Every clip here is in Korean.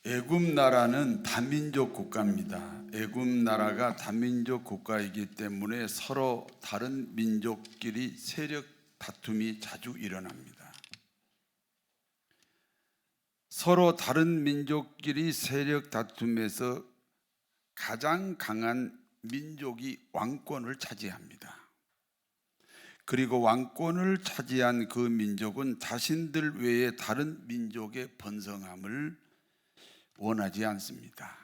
애굽 나라는 다민족 국가입니다. 애굽 나라가 다민족 국가이기 때문에 서로 다른 민족끼리 세력 다툼이 자주 일어납니다. 서로 다른 민족끼리 세력 다툼에서 가장 강한 민족이 왕권을 차지합니다. 그리고 왕권을 차지한 그 민족은 자신들 외에 다른 민족의 번성함을 원하지 않습니다.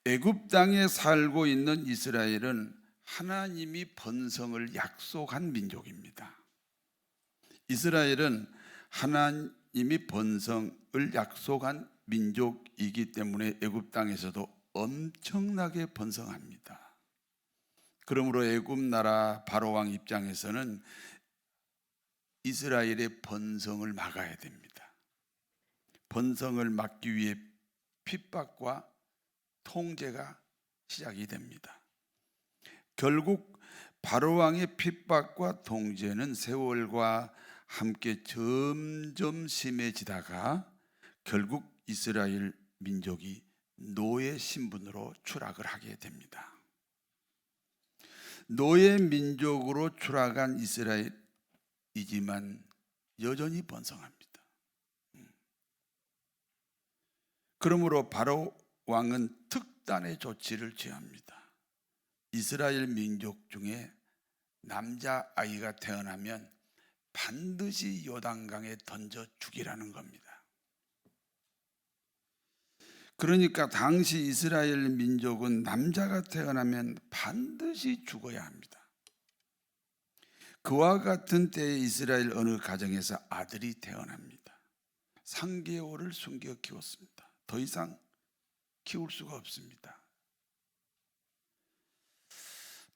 애굽 땅에 살고 있는 이스라엘은 하나님이 번성을 약속한 민족입니다. 이스라엘은 하나님이 번성을 약속한 민족이기 때문에 애굽 땅에서도 엄청나게 번성합니다. 그러므로 애굽 나라 바로 왕 입장에서는 이스라엘의 번성을 막아야 됩니다. 번성을 막기 위해 핍박과 통제가 시작이 됩니다. 결국 바로 왕의 핍박과 통제는 세월과 함께 점점 심해지다가 결국 이스라엘 민족이 노예 신분으로 추락을 하게 됩니다. 노예 민족으로 추락한 이스라엘이지만 여전히 번성합니다. 그러므로 바로 왕은 특단의 조치를 취합니다. 이스라엘 민족 중에 남자아이가 태어나면 반드시 요단강에 던져 죽이라는 겁니다. 그러니까 당시 이스라엘 민족은 남자가 태어나면 반드시 죽어야 합니다. 그와 같은 때에 이스라엘 어느 가정에서 아들이 태어납니다. 3개월을 숨겨 키웠습니다. 더 이상 키울 수가 없습니다.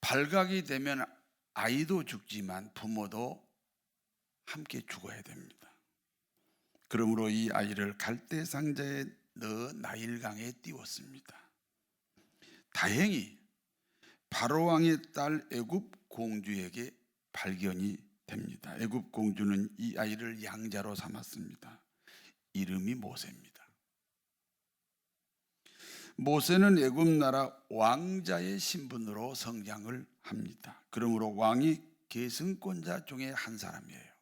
발각이 되면 아이도 죽지만 부모도 함께 죽어야 됩니다. 그러므로 이 아이를 갈대 상자에 넣어 나일강에 띄웠습니다. 다행히 바로 왕의 딸 애굽 공주에게 발견이 됩니다. 애굽 공주는 이 아이를 양자로 삼았습니다. 이름이 모세입니다. 모세는 애굽 나라 왕자의 신분으로 성장을 합니다. 그러므로 왕이 계승권자 중에 한 사람이에요.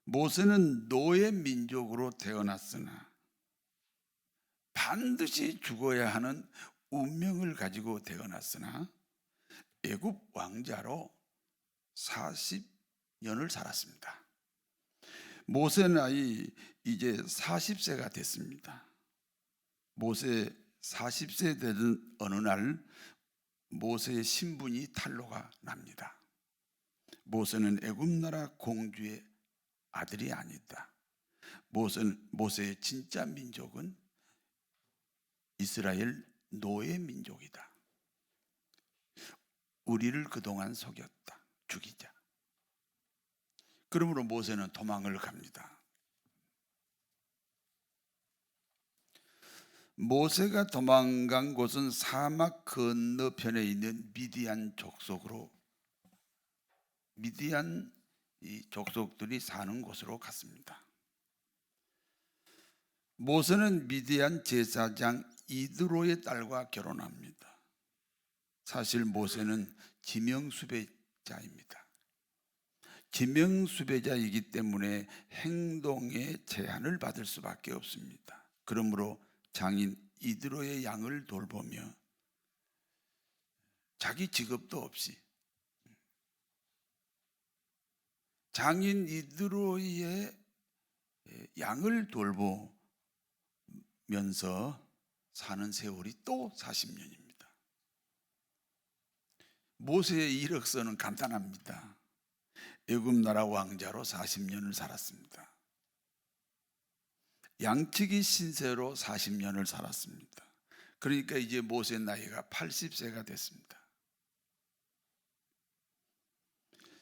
모세는 노예 민족으로 태어났으나 반드시 죽어야 하는 운명을 가지고 태어났으나 애굽 왕자로 40년을 살았습니다. 모세 나이 이제 40세가 됐습니다. 모세 40세 되는 어느 날 모세의 신분이 탄로가 납니다. 모세는 애굽 나라 공주의 아들이 아니다. 모세의 진짜 민족은 이스라엘 노예 민족이다. 우리를 그동안 속였다. 죽이자. 그러므로 모세는 도망을 갑니다. 모세가 도망간 곳은 사막 건너편에 있는 미디안 족속으로 미디안 족속들이 사는 곳으로 갔습니다. 모세는 미디안 제사장 이드로의 딸과 결혼합니다. 사실 모세는 지명수배자입니다. 지명수배자이기 때문에 행동에 제한을 받을 수밖에 없습니다. 그러므로 장인 이드로의 양을 돌보며 자기 직업도 없이 장인 이드로의 양을 돌보면서 사는 세월이 또 40년입니다. 모세의 이력서는 간단합니다. 애굽 나라 왕자로 40년을 살았습니다. 양치기 신세로 40년을 살았습니다. 그러니까 이제 모세 나이가 80세가 됐습니다.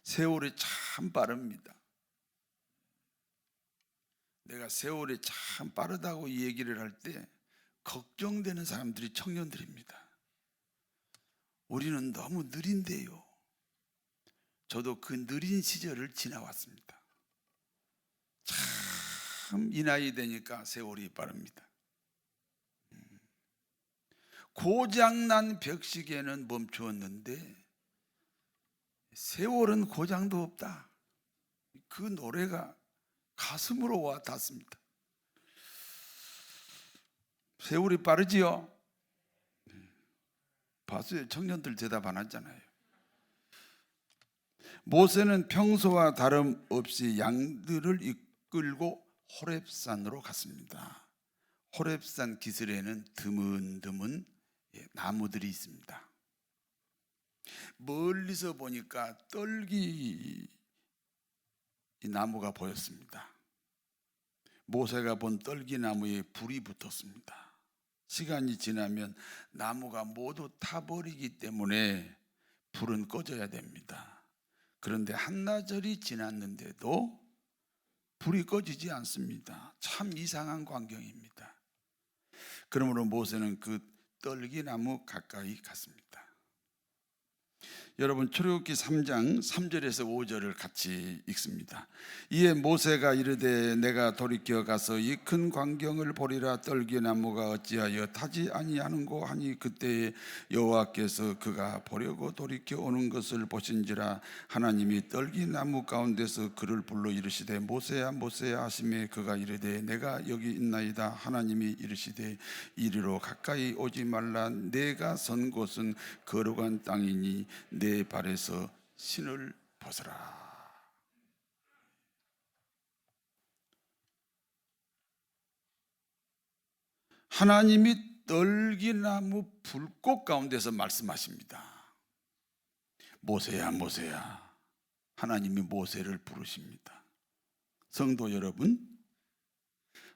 세월이 참 빠릅니다. 내가 세월이 참 빠르다고 이 얘기를 할 때 걱정되는 사람들이 청년들입니다. 우리는 너무 느린데요. 저도 그 느린 시절을 지나왔습니다. 참 이 나이 되니까 세월이 빠릅니다. 고장난 벽시계는 멈추었는데 세월은 고장도 없다. 그 노래가 가슴으로 와 닿습니다. 세월이 빠르지요? 봤어요? 청년들 대답 안 하잖아요. 모세는 평소와 다름없이 양들을 이끌고 호렙산으로 갔습니다. 호렙산 기슭에는 드문드문 나무들이 있습니다. 멀리서 보니까 떨기 나무가 보였습니다. 모세가 본 떨기나무에 불이 붙었습니다. 시간이 지나면 나무가 모두 타버리기 때문에 불은 꺼져야 됩니다. 그런데 한나절이 지났는데도 불이 꺼지지 않습니다. 참 이상한 광경입니다. 그러므로 모세는 그 떨기나무 가까이 갔습니다. 여러분, 출애굽기 3장 3절에서 5절을 같이 읽습니다. 이에 모세가 이르되 내가 돌이켜 가서 이 큰 광경을 보리라. 떨기나무가 어찌하여 타지 아니하는고 하니 그때에 여호와께서 그가 보려고 돌이켜 오는 것을 보신지라. 하나님이 떨기나무 가운데서 그를 불러 이르시되 모세야 모세야 하시매 그가 이르되 내가 여기 있나이다. 하나님이 이르시되 이리로 가까이 오지 말라. 내가 선 곳은 거룩한 땅이니 내 발에서 신을 벗어라. 하나님이 떨기나무 불꽃 가운데서 말씀하십니다. 모세야 모세야. 하나님이 모세를 부르십니다. 성도 여러분,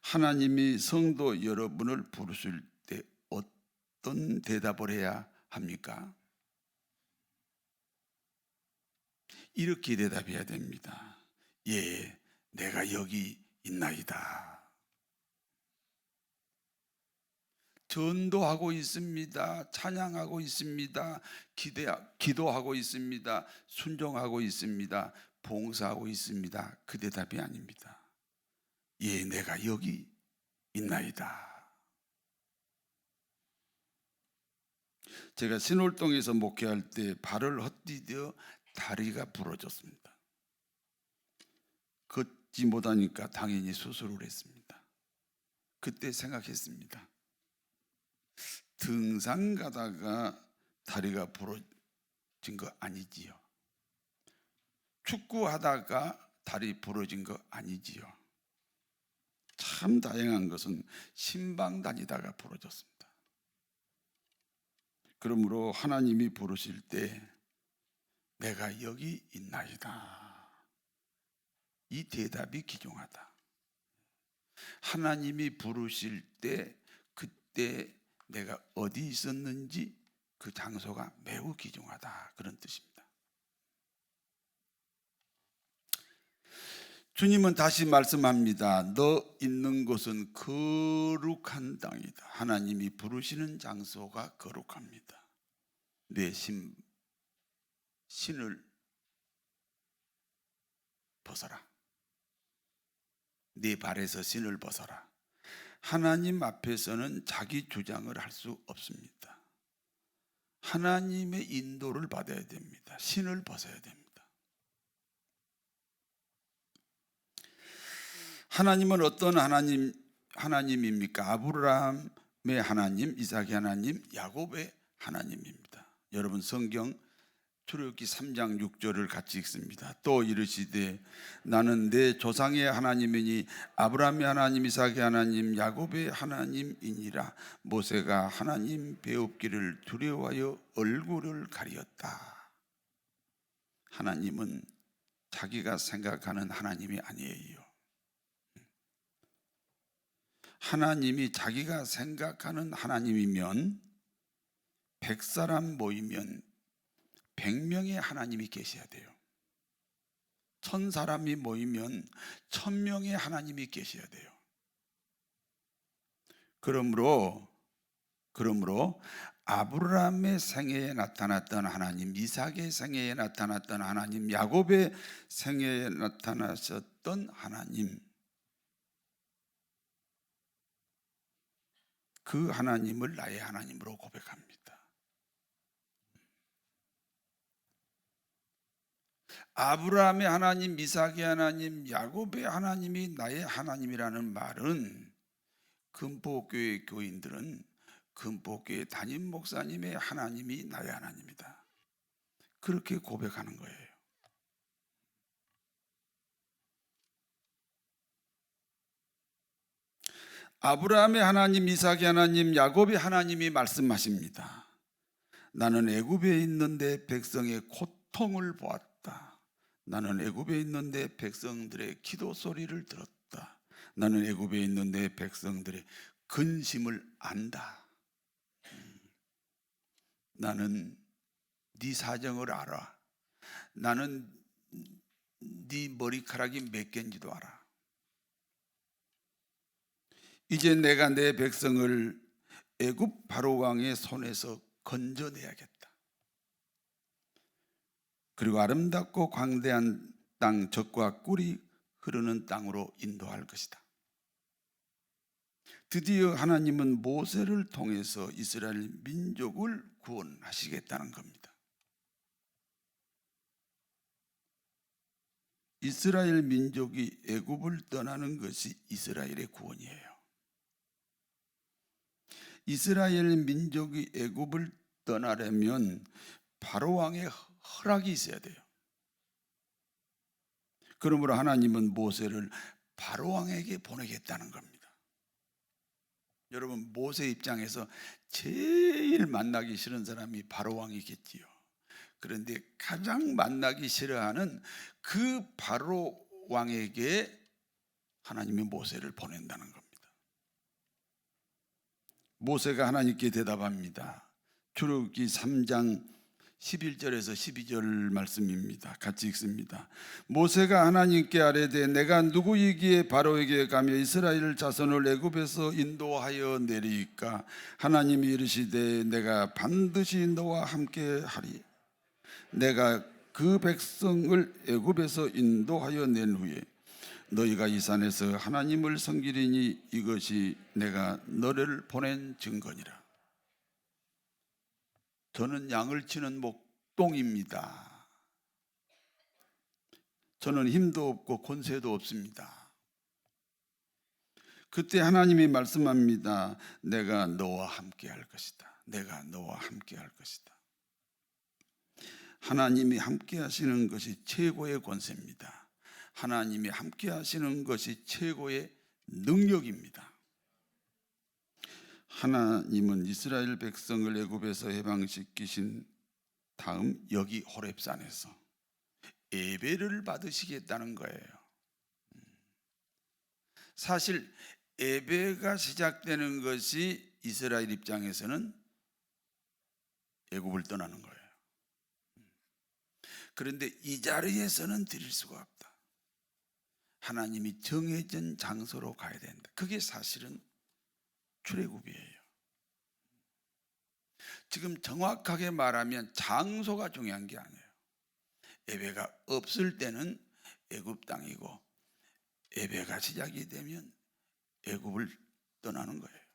하나님이 성도 여러분을 부르실 때 어떤 대답을 해야 합니까? 이렇게 대답해야 됩니다. 예, 내가 여기 있나이다. 전도하고 있습니다. 찬양하고 있습니다. 기도하고 있습니다. 순종하고 있습니다. 봉사하고 있습니다. 그 대답이 아닙니다. 예, 내가 여기 있나이다. 제가 신월동에서 목회할 때 발을 헛디뎌 다리가 부러졌습니다. 걷지 못하니까 당연히 수술을 했습니다. 그때 생각했습니다. 등산 가다가 다리가 부러진 거 아니지요? 축구하다가 다리 부러진 거 아니지요? 참 다행한 것은 신방 다니다가 부러졌습니다. 그러므로 하나님이 부르실 때 내가 여기 있나이다. 이 대답이 기중하다. 하나님이 부르실 때 그때 내가 어디 있었는지 그 장소가 매우 귀중하다. 그런 뜻입니다. 주님은 다시 말씀합니다. 너 있는 곳은 거룩한 땅이다. 하나님이 부르시는 장소가 거룩합니다. 내 신을 벗어라. 네 발에서 신을 벗어라. 하나님 앞에서는 자기 주장을 할 수 없습니다. 하나님의 인도를 받아야 됩니다. 신을 벗어야 됩니다. 하나님은 어떤 하나님입니까? 아브라함의 하나님, 이삭의 하나님, 야곱의 하나님입니다. 여러분, 성경 출애굽기 3장 6절을 같이 읽습니다. 또 이르시되 나는 내 조상의 하나님이니 아브라함의 하나님, 이삭의 하나님, 야곱의 하나님이니라. 모세가 하나님 배웁기를 두려워하여 얼굴을 가리었다. 하나님은 자기가 생각하는 하나님이 아니에요. 하나님이 자기가 생각하는 하나님이면 100사람 모이면 100명의 하나님이 계셔야 돼요. 1000사람이 모이면 1000명의 하나님이 계셔야 돼요. 그러므로 아브라함의 생애에 나타났던 하나님, 이삭의 생애에 나타났던 하나님, 야곱의 생애에 나타나셨던 하나님, 그 하나님을 나의 하나님으로 고백합니다. 아브라함의 하나님, 이삭의 하나님, 야곱의 하나님이 나의 하나님이라는 말은 금포교회 교인들은 금포교회 담임 목사님의 하나님이 나의 하나님이다, 그렇게 고백하는 거예요. 아브라함의 하나님, 이삭의 하나님, 야곱의 하나님이 말씀하십니다. 나는 애굽에 있는데 백성의 고통을 보았다. 나는 애굽에 있는데 백성들의 기도 소리를 들었다. 나는 애굽에 있는데 백성들의 근심을 안다. 나는 네 사정을 알아. 나는 네 머리카락이 몇 개인지도 알아. 이제 내가 내 백성을 애굽 바로 왕의 손에서 건져내야겠다. 그리고 아름답고 광대한 땅, 젖과 꿀이 흐르는 땅으로 인도할 것이다. 드디어 하나님은 모세를 통해서 이스라엘 민족을 구원하시겠다는 겁니다. 이스라엘 민족이 애굽을 떠나는 것이 이스라엘의 구원이에요. 이스라엘 민족이 애굽을 떠나려면 바로 왕의 허락이 있어야 돼요. 그러므로 하나님은 모세를 바로 왕에게 보내겠다는 겁니다. 여러분, 모세 입장에서 제일 만나기 싫은 사람이 바로 왕이겠지요. 그런데 가장 만나기 싫어하는 그 바로 왕에게 하나님이 모세를 보낸다는 겁니다. 모세가 하나님께 대답합니다. 출애굽기 3장 11절에서 12절 말씀입니다. 같이 읽습니다. 모세가 하나님께 아뢰되 내가 누구이기에 바로에게 가며 이스라엘 자손을 애굽에서 인도하여 내리이까? 하나님이 이르시되 내가 반드시 너와 함께 하리. 내가 그 백성을 애굽에서 인도하여 낸 후에 너희가 이 산에서 하나님을 섬기리니 이것이 내가 너를 보낸 증거니라. 저는 양을 치는 목동입니다. 저는 힘도 없고 권세도 없습니다. 그때 하나님이 말씀합니다. 내가 너와 함께 할 것이다. 내가 너와 함께 할 것이다. 하나님이 함께 하시는 것이 최고의 권세입니다. 하나님이 함께 하시는 것이 최고의 능력입니다. 하나님은 이스라엘 백성을 애굽에서 해방시키신 다음 여기 호렙산에서 예배를 받으시겠다는 거예요. 사실 예배가 시작되는 것이 이스라엘 입장에서는 애굽을 떠나는 거예요. 그런데 이 자리에서는 드릴 수가 없다. 하나님이 정해진 장소로 가야 된다. 그게 사실은 출애굽이에요. 지금 정확하게 말하면 장소가 중요한 게 아니에요. 예배가 없을 때는 애굽 땅이고 예배가 시작이 되면 애굽을 떠나는 거예요.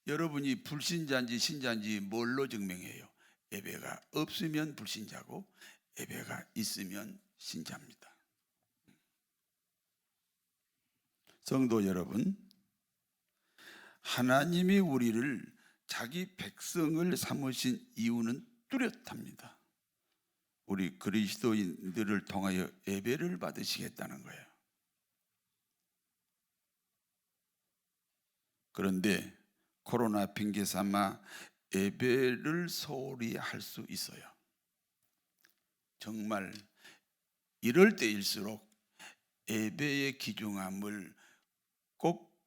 여러분이 불신자인지 신자인지 뭘로 증명해요? 예배가 없으면 불신자고 예배가 있으면 신자입니다. 성도 여러분, 하나님이 우리를 자기 백성을 삼으신 이유는 뚜렷합니다. 우리 그리스도인들을 통하여 예배를 받으시겠다는 거예요. 그런데 코로나 핑계 삼아 예배를 소홀히 할 수 있어요. 정말 이럴 때일수록 예배의 귀중함을 꼭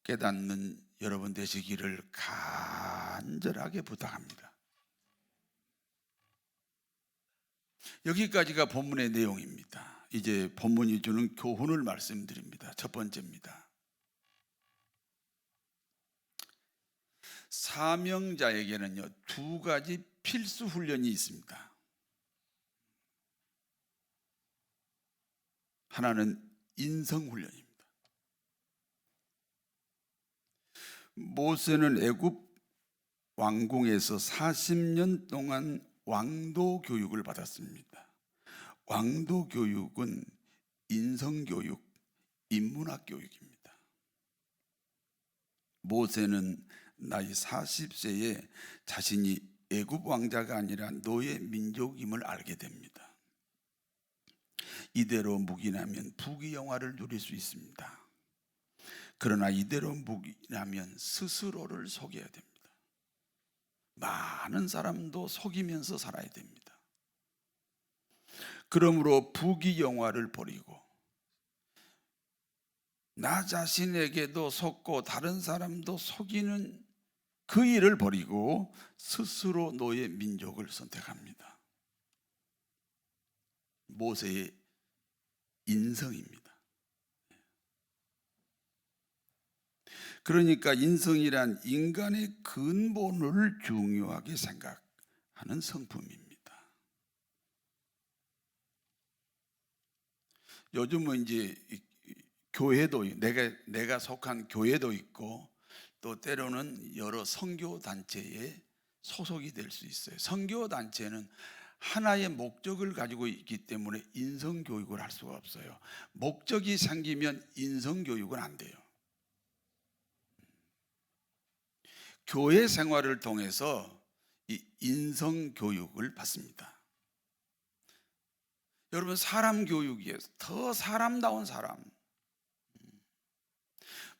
깨닫는 여러분 되시기를 간절하게 부탁합니다. 여기까지가 본문의 내용입니다. 이제 본문이 주는 교훈을 말씀드립니다. 첫 번째입니다. 사명자에게는요, 두 가지 필수 훈련이 있습니다. 하나는 인성 훈련입니다. 모세는 애굽 왕궁에서 40년 동안 왕도 교육을 받았습니다. 왕도 교육은 인성 교육, 인문학 교육입니다. 모세는 나이 40세에 자신이 애굽 왕자가 아니라 노예 민족임을 알게 됩니다. 이대로 묵인하면 부귀영화를 누릴 수 있습니다. 그러나 이대로 묵인하면 스스로를 속여야 됩니다. 많은 사람도 속이면서 살아야 됩니다. 그러므로 부귀영화를 버리고 나 자신에게도 속고 다른 사람도 속이는 그 일을 버리고 스스로 노예 민족을 선택합니다. 모세의 인성입니다. 그러니까 인성이란 인간의 근본을 중요하게 생각하는 성품입니다. 요즘은 이제 교회도 내가 속한 교회도 있고 또 때로는 여러 선교 단체에 소속이 될 수 있어요. 선교 단체는 하나의 목적을 가지고 있기 때문에 인성 교육을 할 수가 없어요. 목적이 생기면 인성 교육은 안 돼요. 교회 생활을 통해서 이 인성 교육을 받습니다. 여러분, 사람 교육이에요. 더 사람다운 사람.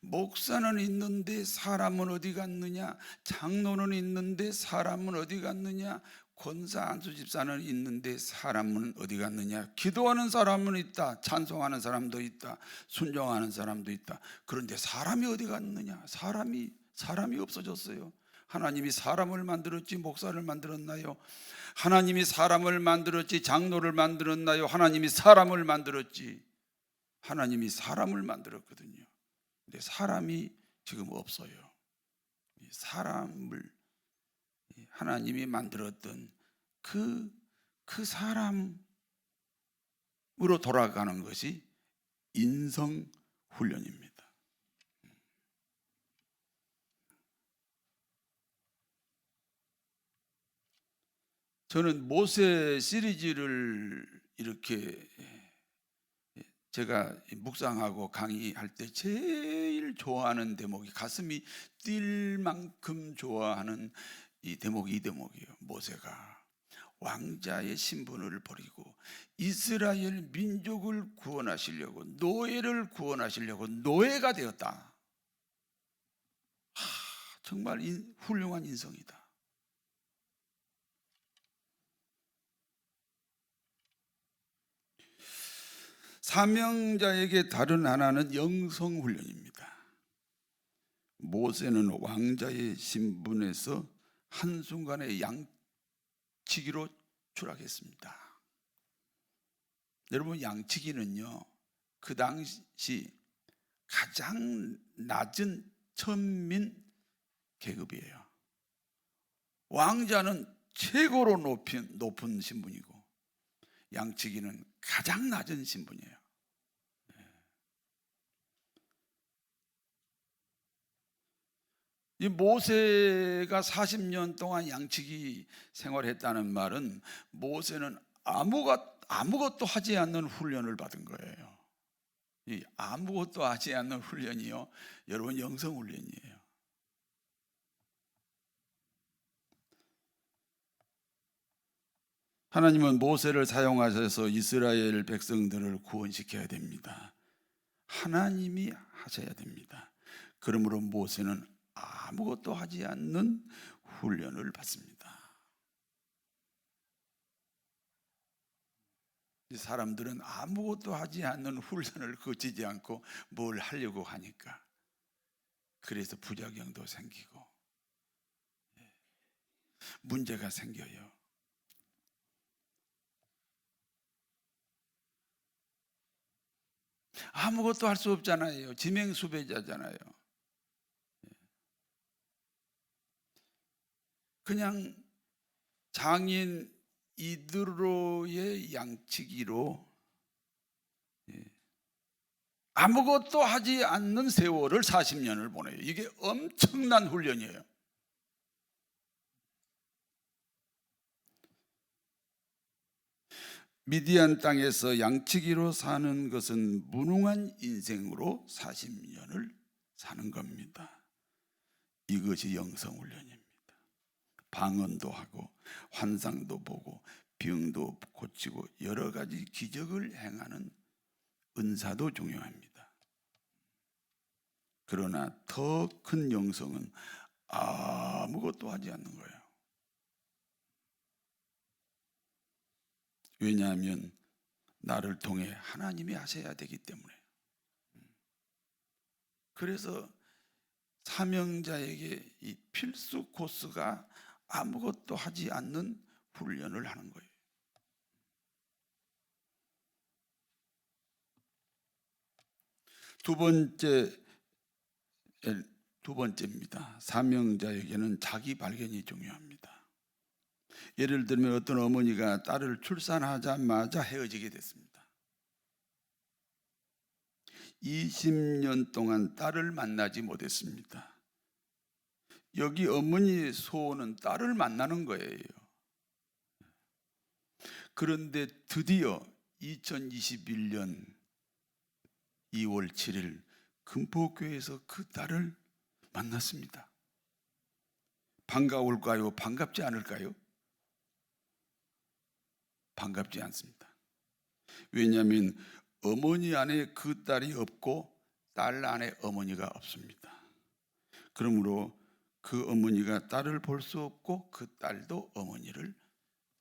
목사는 있는데 사람은 어디 갔느냐? 장로는 있는데 사람은 어디 갔느냐? 권사 안수 집사는 있는데 사람은 어디 갔느냐? 기도하는 사람은 있다. 찬송하는 사람도 있다. 순종하는 사람도 있다. 그런데 사람이 어디 갔느냐? 사람이 없어졌어요. 하나님이 사람을 만들었지 목사를 만들었나요? 하나님이 사람을 만들었지 장로를 만들었나요? 하나님이 사람을 만들었지. 하나님이 사람을 만들었거든요. 근데 사람이 지금 없어요. 사람을 하나님이 만들었던 그 사람으로 돌아가는 것이 인성 훈련입니다. 저는 모세 시리즈를 이렇게 제가 묵상하고 강의할 때 제일 좋아하는 대목이, 가슴이 뛸 만큼 좋아하는 이 대목이 이 대목이에요. 모세가 왕자의 신분을 버리고 이스라엘 민족을 구원하시려고, 노예를 구원하시려고 노예가 되었다. 정말 훌륭한 인성이다. 사명자에게 다른 하나는 영성 훈련입니다. 모세는 왕자의 신분에서 한순간에 양치기로 추락했습니다. 여러분, 양치기는요, 그 당시 가장 낮은 천민 계급이에요. 왕자는 최고로 높은 신분이고 양치기는 가장 낮은 신분이에요. 이 모세가 40년 동안 양치기 생활했다는 말은 모세는 아무것도 하지 않는 훈련을 받은 거예요. 이 아무것도 하지 않는 훈련이요, 여러분, 영성 훈련이에요. 하나님은 모세를 사용하셔서 이스라엘 백성들을 구원시켜야 됩니다. 하나님이 하셔야 됩니다. 그러므로 모세는 아무것도 하지 않는 훈련을 받습니다. 이 사람들은 아무것도 하지 않는 훈련을 거치지 않고 뭘 하려고 하니까 그래서 부작용도 생기고 문제가 생겨요. 아무것도 할 수 없잖아요. 지명수배자잖아요. 그냥 장인 이드로의 양치기로 아무것도 하지 않는 세월을 40년을 보내요. 이게 엄청난 훈련이에요. 미디안 땅에서 양치기로 사는 것은 무능한 인생으로 40년을 사는 겁니다. 이것이 영성훈련입니다. 방언도 하고 환상도 보고 병도 고치고 여러 가지 기적을 행하는 은사도 중요합니다. 그러나 더 큰 영성은 아무것도 하지 않는 거예요. 왜냐하면 나를 통해 하나님이 하셔야 되기 때문에. 그래서 사명자에게 이 필수 코스가 아무것도 하지 않는 훈련을 하는 거예요. 두 번째입니다. 사명자에게는 자기 발견이 중요합니다. 예를 들면 어떤 어머니가 딸을 출산하자마자 헤어지게 됐습니다. 20년 동안 딸을 만나지 못했습니다. 여기 어머니의 소원은 딸을 만나는 거예요. 그런데 드디어 2021년 2월 7일 금포교회에서 그 딸을 만났습니다. 반가울까요? 반갑지 않을까요? 반갑지 않습니다. 왜냐하면 어머니 안에 그 딸이 없고 딸 안에 어머니가 없습니다. 그러므로 그 어머니가 딸을 볼 수 없고 그 딸도 어머니를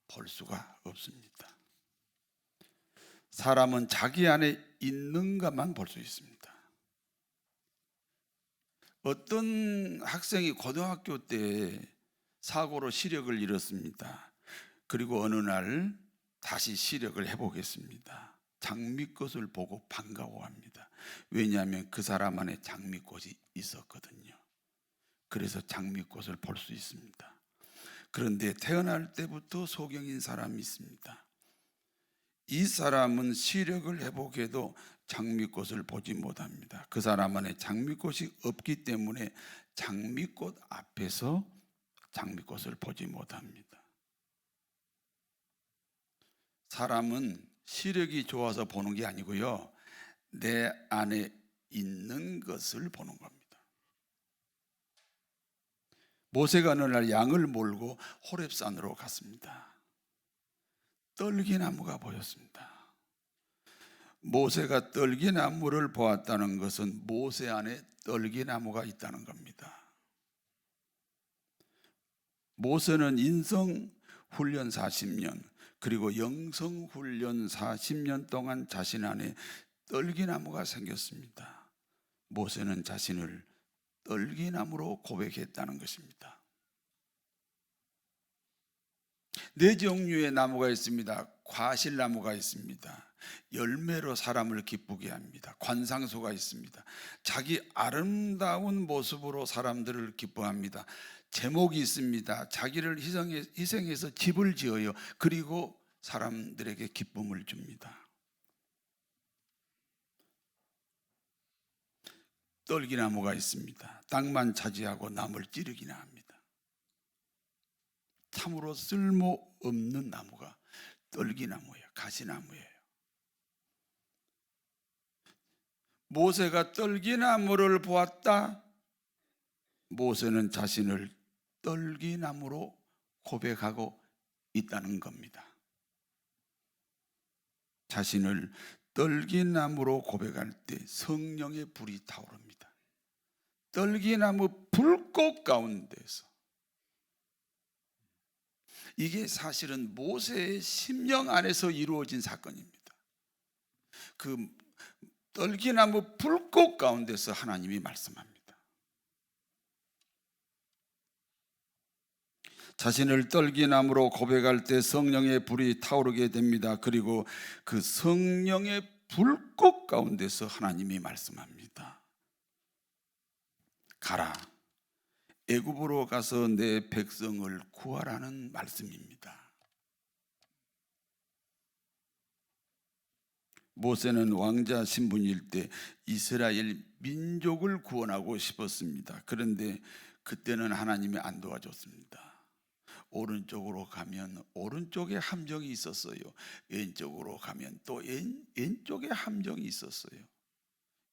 볼 수가 없습니다. 사람은 자기 안에 있는 것만 볼 수 있습니다. 어떤 학생이 고등학교 때 사고로 시력을 잃었습니다. 그리고 어느 날 다시 시력을 해보겠습니다. 장미꽃을 보고 반가워합니다. 왜냐하면 그 사람 안에 장미꽃이 있었거든요. 그래서 장미꽃을 볼 수 있습니다. 그런데 태어날 때부터 소경인 사람이 있습니다. 이 사람은 시력을 회복해도 장미꽃을 보지 못합니다. 그 사람 안에 장미꽃이 없기 때문에 장미꽃 앞에서 장미꽃을 보지 못합니다. 사람은 시력이 좋아서 보는 게 아니고요, 내 안에 있는 것을 보는 겁니다. 모세가 어느 날 양을 몰고 호렙산으로 갔습니다. 떨기나무가 보였습니다. 모세가 떨기나무를 보았다는 것은 모세 안에 떨기나무가 있다는 겁니다. 모세는 인성훈련 40년 그리고 영성훈련 40년 동안 자신 안에 떨기나무가 생겼습니다. 모세는 자신을 떨기나무로 고백했다는 것입니다. 네 종류의 나무가 있습니다. 과실나무가 있습니다. 열매로 사람을 기쁘게 합니다. 관상소가 있습니다. 자기 아름다운 모습으로 사람들을 기뻐합니다. 제목이 있습니다. 자기를 희생해서 집을 지어요. 그리고 사람들에게 기쁨을 줍니다. 떨기나무가 있습니다. 땅만 차지하고 남을 찌르기나 합니다. 참으로 쓸모없는 나무가 떨기나무예요. 가시나무예요. 모세가 떨기나무를 보았다. 모세는 자신을 떨기나무로 고백하고 있다는 겁니다. 자신을 떨기나무로 고백할 때 성령의 불이 타오릅니다. 떨기나무 불꽃 가운데서. 이게 사실은 모세의 심령 안에서 이루어진 사건입니다. 그 떨기나무 불꽃 가운데서 하나님이 말씀합니다. 자신을 떨기나무로 고백할 때 성령의 불이 타오르게 됩니다. 그리고 그 성령의 불꽃 가운데서 하나님이 말씀합니다. 가라, 애굽으로 가서 내 백성을 구하라는 말씀입니다. 모세는 왕자 신분일 때 이스라엘 민족을 구원하고 싶었습니다. 그런데 그때는 하나님이 안 도와줬습니다. 오른쪽으로 가면 오른쪽에 함정이 있었어요. 왼쪽으로 가면 또 왼쪽에 함정이 있었어요.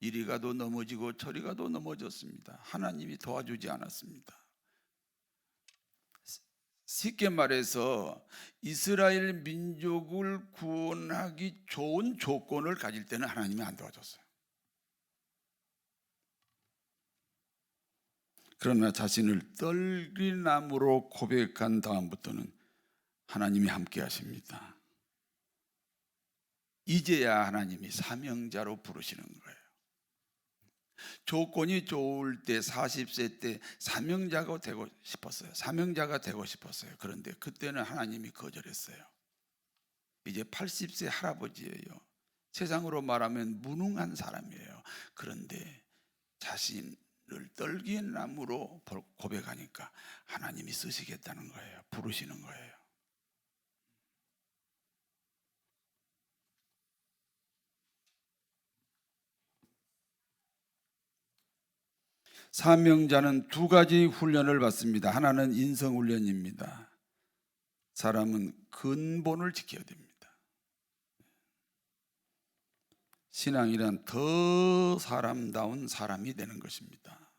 이리 가도 넘어지고 저리 가도 넘어졌습니다. 하나님이 도와주지 않았습니다. 쉽게 말해서 이스라엘 민족을 구원하기 좋은 조건을 가질 때는 하나님이 안 도와줬어요. 그러나 자신을 떨기나무로 고백한 다음부터는 하나님이 함께 하십니다. 이제야 하나님이 사명자로 부르시는 거예요. 조건이 좋을 때 40세 때 사명자가 되고 싶었어요. 사명자가 되고 싶었어요. 그런데 그때는 하나님이 거절했어요. 이제 80세 할아버지예요. 세상으로 말하면 무능한 사람이에요. 그런데 자신을 떨기나무로 고백하니까 하나님이 쓰시겠다는 거예요. 부르시는 거예요. 사명자는 두 가지 훈련을 받습니다. 하나는 인성 훈련입니다. 사람은 근본을 지켜야 됩니다. 신앙이란 더 사람다운 사람이 되는 것입니다.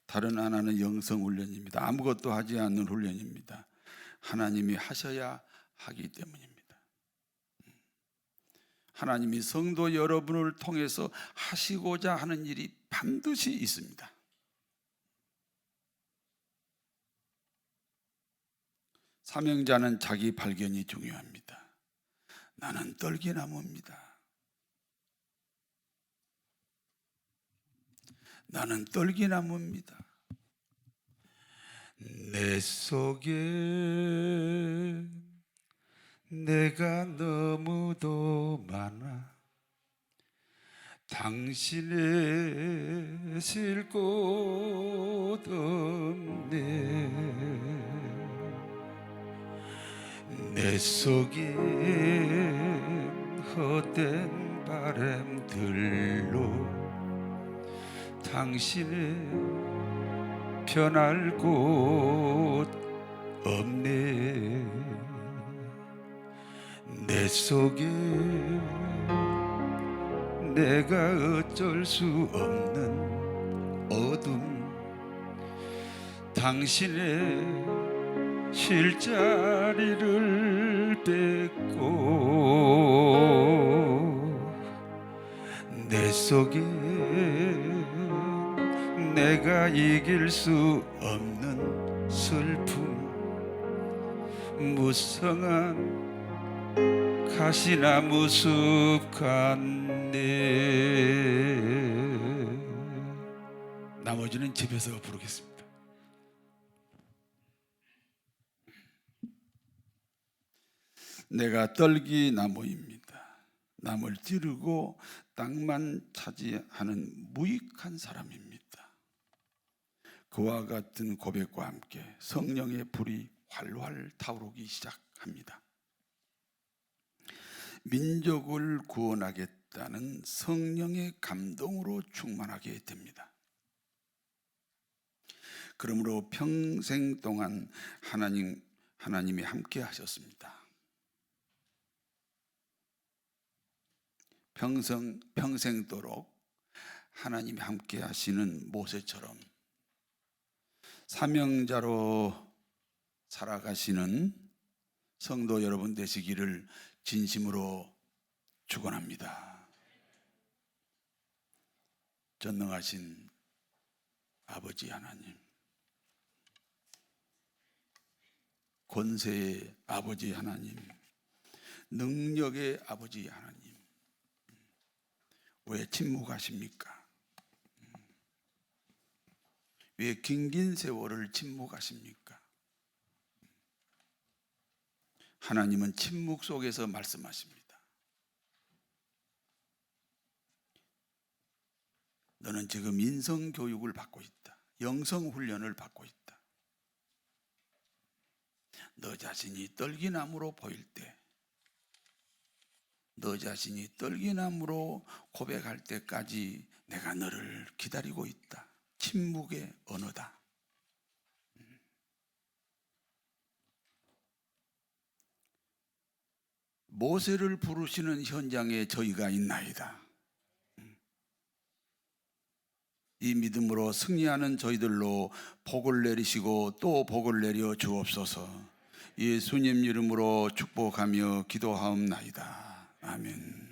다른 하나는 영성 훈련입니다. 아무것도 하지 않는 훈련입니다. 하나님이 하셔야 하기 때문입니다. 하나님이 성도 여러분을 통해서 하시고자 하는 일이 반드시 있습니다. 사명자는 자기 발견이 중요합니다. 나는 떨기나무입니다. 나는 떨기나무입니다. 내 속에 내가 너무도 많아 당신의 쉴 곳 없네. 내 속에 헛된 바람들로 당신의 편할 곳 없네. 내 속에 내가 어쩔 수 없는 어둠 당신의 쉴 자리를 뺏고 내 속에 내가 이길 수 없는 슬픔 무성한 가시나무 숲 같네. 나머지는 집에서 부르겠습니다. 내가 떨기나무입니다. 남을 찌르고 땅만 차지하는 무익한 사람입니다. 그와 같은 고백과 함께 성령의 불이 활활 타오르기 시작합니다. 민족을 구원하겠다는 성령의 감동으로 충만하게 됩니다. 그러므로 평생 동안 하나님이 함께 하셨습니다. 평생도록 하나님이 함께 하시는 모세처럼 사명자로 살아가시는 성도 여러분 되시기를 진심으로 축원합니다. 전능하신 아버지 하나님, 권세의 아버지 하나님, 능력의 아버지 하나님, 왜 침묵하십니까? 왜 긴긴 세월을 침묵하십니까? 하나님은 침묵 속에서 말씀하십니다. 너는 지금 인성 교육을 받고 있다. 영성 훈련을 받고 있다. 너 자신이 떨기나무로 보일 때 너 자신이 떨기나무로 고백할 때까지 내가 너를 기다리고 있다. 침묵의 언어다. 모세를 부르시는 현장에 저희가 있나이다. 이 믿음으로 승리하는 저희들로 복을 내리시고 또 복을 내려 주옵소서. 예수님 이름으로 축복하며 기도하옵나이다. 아멘.